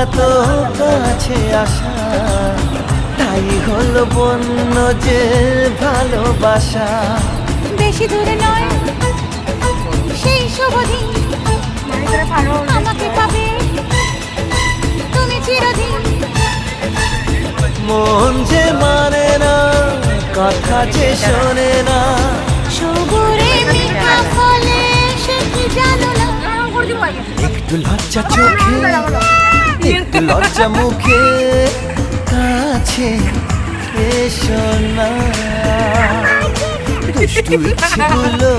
এত কাছে আসা, তাই হলো বন্য যে ভালোবাসা। বেশি দূরে নয় সেই শুভ দিন, আমাকে পাবে তুমি চিরদিন। মন যে মানে না, কথা যে শোনে না, সবুরে মিঠা ফলে সে কি জানো না। একটু লজ্জা চোখে একটু লজ্জা মুখে, কাছে এসো না। দুষ্টু ইচ্ছেগুলো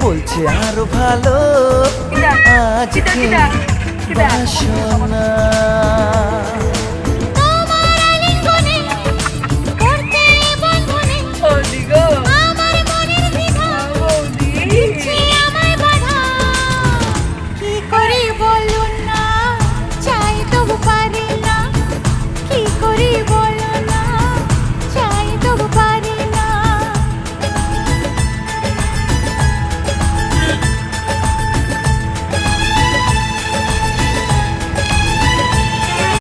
বলছে আরো ভালো, আজকে বাসনা।